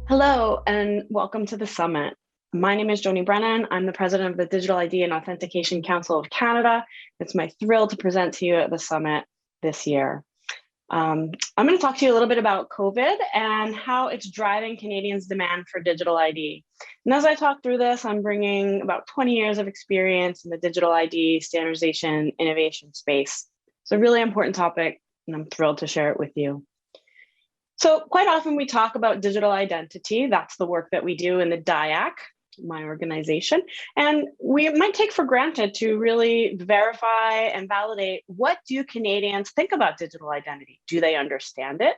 Hello, and welcome to the summit. My name is Joni Brennan. I'm the president of the Digital ID and Authentication Council of Canada. It's my thrill to present to you at the summit this year. I'm going to talk to you a little bit about COVID and how it's driving Canadians' demand for digital ID. And as I talk through this, I'm bringing about 20 years of experience in the digital ID standardization innovation space. It's a really important topic, and I'm thrilled to share it with you. So quite often we talk about digital identity. That's the work that we do in the DIACC, my organization. And we might take for granted to really verify and validate, what do Canadians think about digital identity? Do they understand it?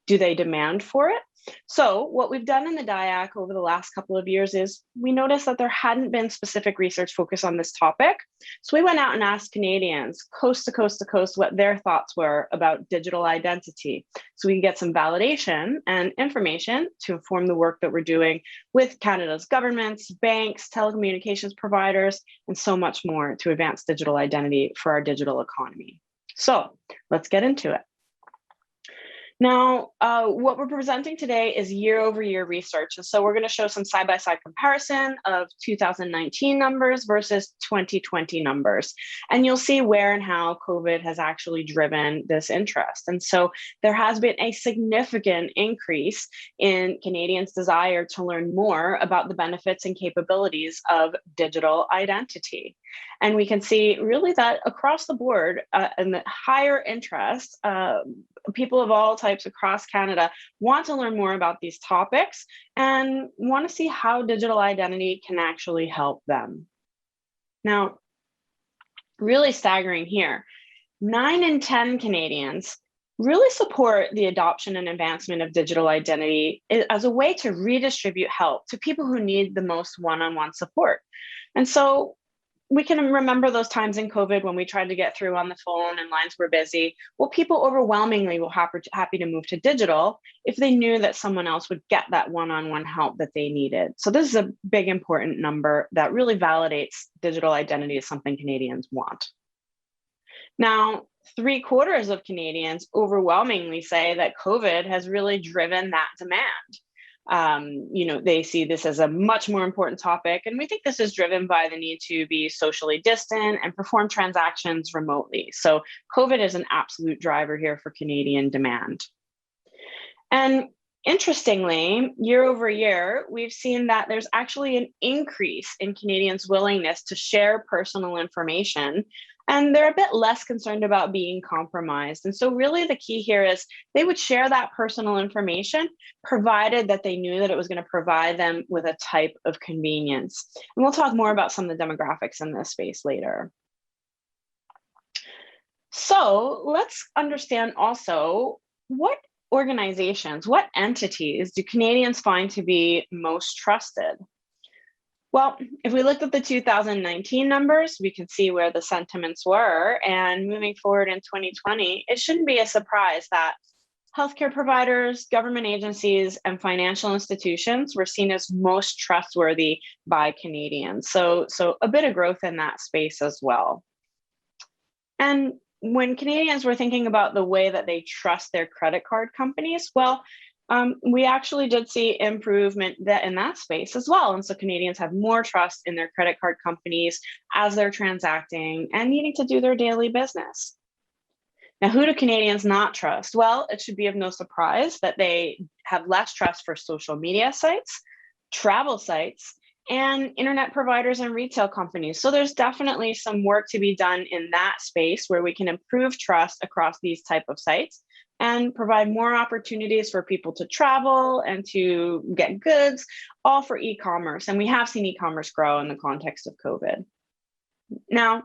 Do they demand for it? So what we've done in the DIACC over the last couple of years is we noticed that there hadn't been specific research focused on this topic. So we went out and asked Canadians coast to coast to coast what their thoughts were about digital identity. So we can get some validation and information to inform the work that we're doing with Canada's governments, banks, telecommunications providers, and so much more to advance digital identity for our digital economy. So let's get into it. Now, what we're presenting today is year-over-year research. And so we're going to show some side-by-side comparison of 2019 numbers versus 2020 numbers. And you'll see where and how COVID has actually driven this interest. And so there has been a significant increase in Canadians' desire to learn more about the benefits and capabilities of digital identity. And we can see really that across the board, and the higher interest, people of all types across Canada want to learn more about these topics and want to see how digital identity can actually help them. Now, really staggering here, 9 in 10 Canadians really support the adoption and advancement of digital identity as a way to redistribute help to people who need the most one-on-one support. And so we can remember those times in COVID when we tried to get through on the phone and lines were busy. Well, people overwhelmingly were happy to move to digital if they knew that someone else would get that one-on-one help that they needed. So this is a big, important number that really validates digital identity as something Canadians want. Now, 3/4 of Canadians overwhelmingly say that COVID has really driven that demand. They see this as a much more important topic. And we think this is driven by the need to be socially distant and perform transactions remotely. So COVID is an absolute driver here for Canadian demand. And interestingly, year over year, we've seen that there's actually an increase in Canadians' willingness to share personal information. And they're a bit less concerned about being compromised. And so really the key here is they would share that personal information, provided that they knew that it was going to provide them with a type of convenience. And we'll talk more about some of the demographics in this space later. So let's understand also, what organizations, what entities do Canadians find to be most trusted? Well, if we look at the 2019 numbers, we can see where the sentiments were. And moving forward in 2020, it shouldn't be a surprise that healthcare providers, government agencies, and financial institutions were seen as most trustworthy by Canadians. So a bit of growth in that space as well. And when Canadians were thinking about the way that they trust their credit card companies, well, we actually did see improvement in that space as well. And so Canadians have more trust in their credit card companies as they're transacting and needing to do their daily business. Now, who do Canadians not trust? Well, it should be of no surprise that they have less trust for social media sites, travel sites, and internet providers and retail companies. So there's definitely some work to be done in that space where we can improve trust across these type of sites and provide more opportunities for people to travel and to get goods, all for e-commerce. And we have seen e-commerce grow in the context of COVID. Now,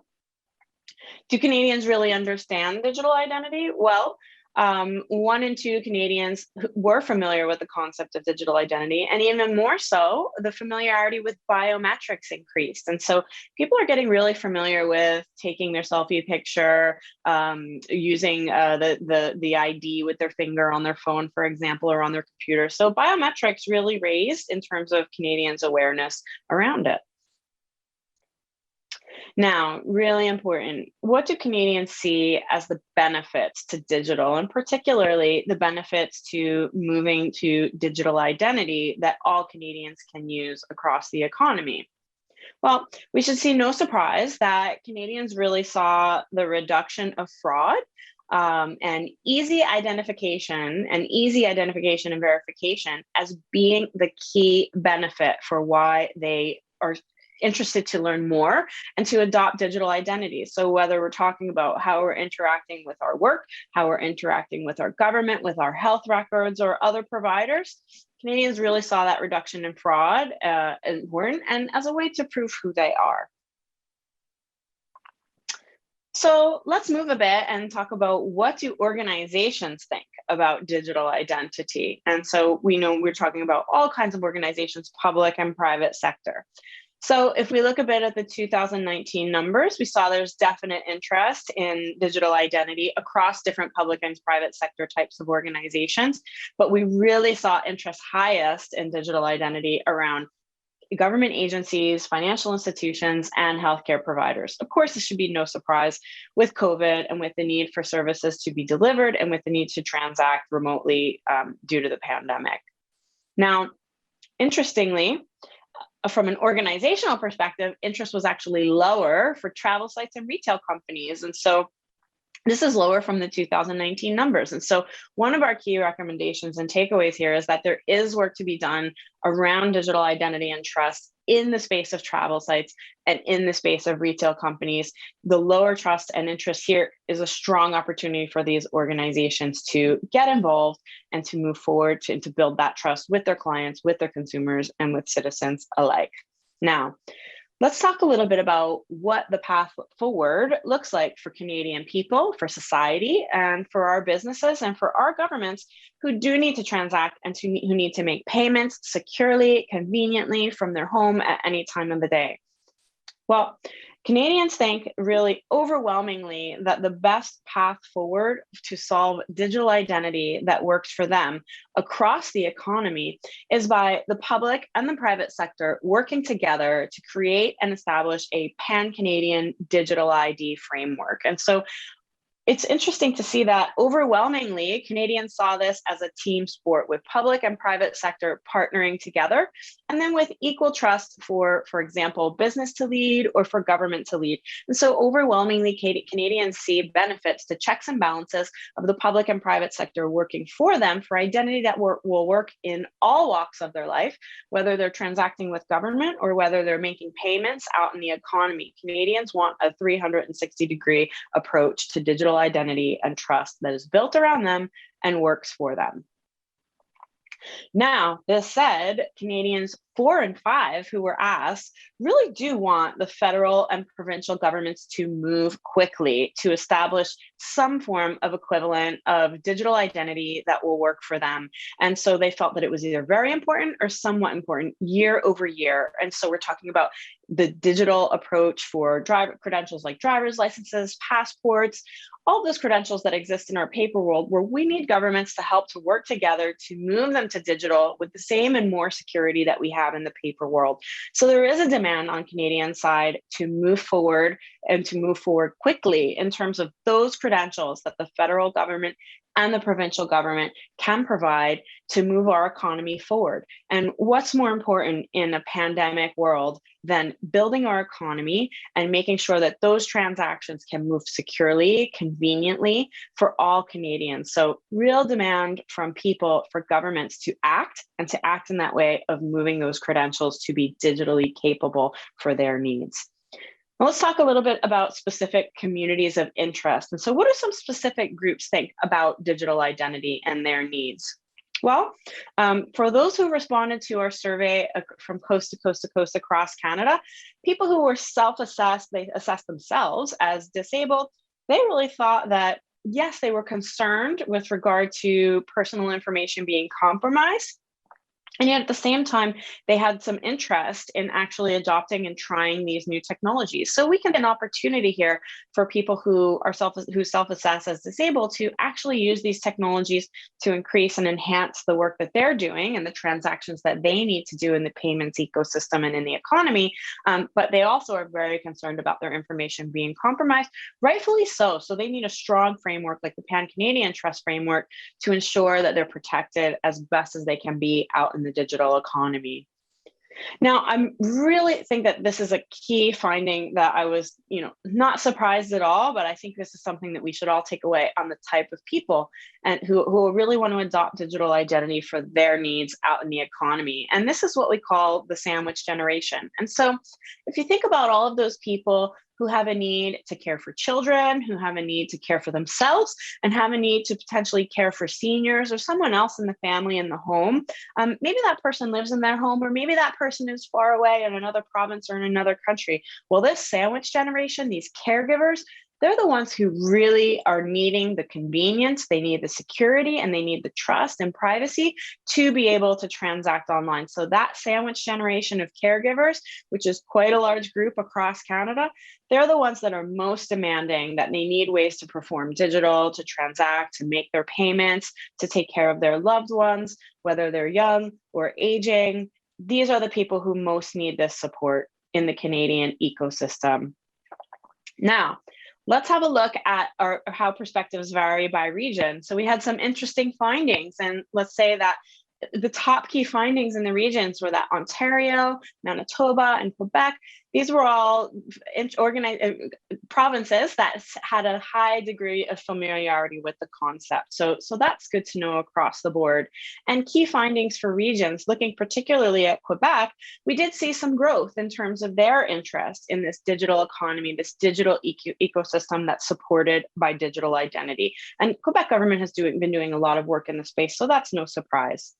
do Canadians really understand digital identity? Well, 1 in 2 Canadians were familiar with the concept of digital identity, and even more so, the familiarity with biometrics increased. And so people are getting really familiar with taking their selfie picture, using the ID with their finger on their phone, for example, or on their computer. So biometrics really raised in terms of Canadians' awareness around it. Now, really important, what do Canadians see as the benefits to digital, and particularly the benefits to moving to digital identity that all Canadians can use across the economy? Well, we should see no surprise that Canadians really saw the reduction of fraud and easy identification and verification as being the key benefit for why they are interested to learn more and to adopt digital identities. So whether we're talking about how we're interacting with our work, how we're interacting with our government, with our health records or other providers, Canadians really saw that reduction in fraud important and as a way to prove who they are. So let's move a bit and talk about what do organizations think about digital identity. And so we know we're talking about all kinds of organizations, public and private sector. So if we look a bit at the 2019 numbers, we saw there's definite interest in digital identity across different public and private sector types of organizations, but we really saw interest highest in digital identity around government agencies, financial institutions, and healthcare providers. Of course, this should be no surprise with COVID and with the need for services to be delivered and with the need to transact remotely due to the pandemic. Now, interestingly, from an organizational perspective, interest was actually lower for travel sites and retail companies. And so this is lower from the 2019 numbers. And so one of our key recommendations and takeaways here is that there is work to be done around digital identity and trust in the space of travel sites and in the space of retail companies. The lower trust and interest here is a strong opportunity for these organizations to get involved and to move forward to build that trust with their clients, with their consumers, and with citizens alike. Now, let's talk a little bit about what the path forward looks like for Canadian people, for society, and for our businesses and for our governments who do need to transact and who need to make payments securely, conveniently from their home at any time of the day. Well, Canadians think really overwhelmingly that the best path forward to solve digital identity that works for them across the economy is by the public and the private sector working together to create and establish a pan-Canadian digital ID framework. And so it's interesting to see that overwhelmingly Canadians saw this as a team sport with public and private sector partnering together, and then with equal trust for example, business to lead or for government to lead. And so overwhelmingly Canadians see benefits to checks and balances of the public and private sector working for them for identity that will work in all walks of their life, whether they're transacting with government or whether they're making payments out in the economy. Canadians want a 360-degree approach to digital identity and trust that is built around them and works for them. Now, this said, Canadians 4 and 5 who were asked really do want the federal and provincial governments to move quickly to establish some form of equivalent of digital identity that will work for them. And so they felt that it was either very important or somewhat important year over year. And so we're talking about the digital approach for driver credentials like driver's licenses, passports, all those credentials that exist in our paper world, where we need governments to help to work together to move them to digital with the same and more security that we have in the paper world. So there is a demand on Canadian side to move forward and to move forward quickly in terms of those credentials that the federal government and the provincial government can provide to move our economy forward. And what's more important in a pandemic world than building our economy and making sure that those transactions can move securely, conveniently for all Canadians. So real demand from people for governments to act and to act in that way of moving those credentials to be digitally capable for their needs. Now let's talk a little bit about specific communities of interest. And so what do some specific groups think about digital identity and their needs? Well, for those who responded to our survey from coast to coast to coast across Canada, people who were self-assessed, they assessed themselves as disabled, they really thought that, yes, they were concerned with regard to personal information being compromised, And yet at the same time, they had some interest in actually adopting and trying these new technologies. So we can get an opportunity here for people who are self-assess as disabled to actually use these technologies to increase and enhance the work that they're doing and the transactions that they need to do in the payments ecosystem and in the economy. But they also are very concerned about their information being compromised, rightfully so. So they need a strong framework like the Pan-Canadian Trust Framework to ensure that they're protected as best as they can be out in the digital economy. Now, I really think that this is a key finding that I was, not surprised at all, but I think this is something that we should all take away on the type of people and who really want to adopt digital identity for their needs out in the economy. And this is what we call the sandwich generation. And so if you think about all of those people who have a need to care for children, who have a need to care for themselves, and have a need to potentially care for seniors or someone else in the family in the home. Maybe that person lives in their home, or maybe that person is far away in another province or in another country. Well, this sandwich generation, these caregivers, they're the ones who really are needing the convenience, they need the security, and they need the trust and privacy to be able to transact online. So that sandwich generation of caregivers, which is quite a large group across Canada, they're the ones that are most demanding, that they need ways to perform digital, to transact, to make their payments, to take care of their loved ones, whether they're young or aging. These are the people who most need this support in the Canadian ecosystem. Now, let's have a look at how perspectives vary by region. So we had some interesting findings, and let's say that the top key findings in the regions were that Ontario, Manitoba, and Quebec, these were all provinces that had a high degree of familiarity with the concept. So that's good to know across the board. And key findings for regions, looking particularly at Quebec, we did see some growth in terms of their interest in this digital economy, this digital ecosystem that's supported by digital identity. And Quebec government has been doing a lot of work in the space, so that's no surprise.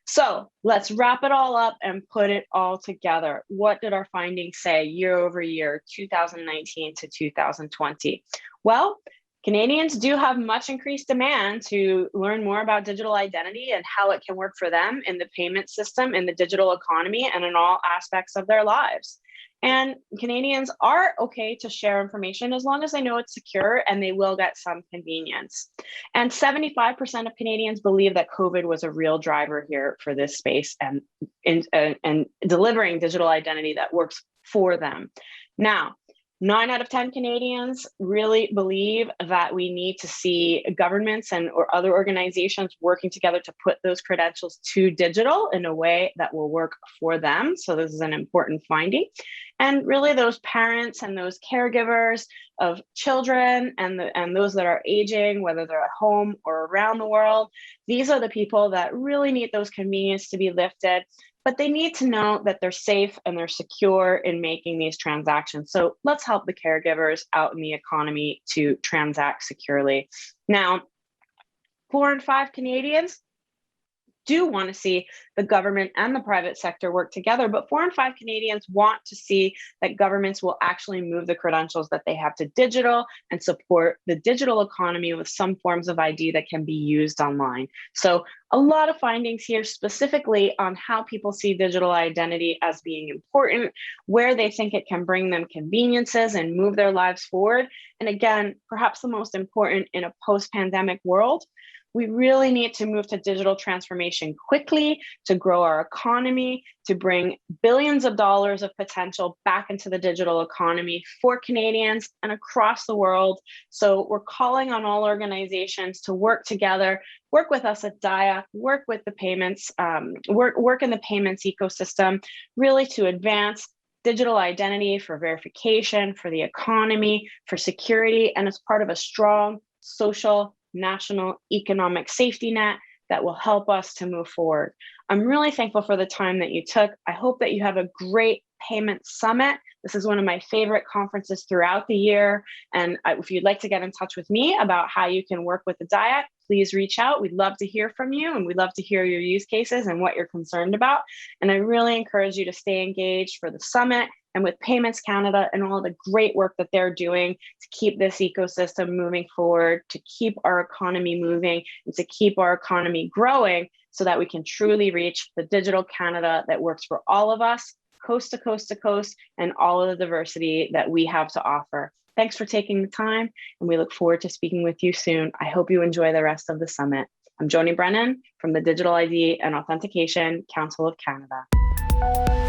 So let's wrap it all up and put it all together. What did our findings say year over year, 2019 to 2020? Well, Canadians do have much increased demand to learn more about digital identity and how it can work for them in the payment system, in the digital economy, and in all aspects of their lives. And Canadians are okay to share information as long as they know it's secure and they will get some convenience. And 75% of Canadians believe that COVID was a real driver here for this space and delivering digital identity that works for them. Now, 9 out of 10 Canadians really believe that we need to see governments or other organizations working together to put those credentials to digital in a way that will work for them. So this is an important finding. And really those parents and those caregivers of children and those that are aging, whether they're at home or around the world, these are the people that really need those convenience to be lifted. But they need to know that they're safe and they're secure in making these transactions. So let's help the caregivers out in the economy to transact securely. Now, 4 in 5 Canadians do want to see the government and the private sector work together, but 4 in 5 Canadians want to see that governments will actually move the credentials that they have to digital and support the digital economy with some forms of ID that can be used online. So a lot of findings here specifically on how people see digital identity as being important, where they think it can bring them conveniences and move their lives forward. And again, perhaps the most important in a post-pandemic world, we really need to move to digital transformation quickly to grow our economy, to bring billions of dollars of potential back into the digital economy for Canadians and across the world. So we're calling on all organizations to work together, work with us at DIACC, work with the payments, work in the payments ecosystem, really to advance digital identity for verification, for the economy, for security, and as part of a strong social national economic safety net that will help us to move forward. I'm really thankful for the time that you took. I hope that you have a great Payments Summit. This is one of my favorite conferences throughout the year. And if you'd like to get in touch with me about how you can work with the DIACC, please reach out. We'd love to hear from you, and we'd love to hear your use cases and what you're concerned about. And I really encourage you to stay engaged for the summit and with Payments Canada and all the great work that they're doing to keep this ecosystem moving forward, to keep our economy moving, and to keep our economy growing so that we can truly reach the digital Canada that works for all of us, coast to coast to coast, and all of the diversity that we have to offer. Thanks for taking the time, and we look forward to speaking with you soon. I hope you enjoy the rest of the summit. I'm Joni Brennan from the Digital ID and Authentication Council of Canada.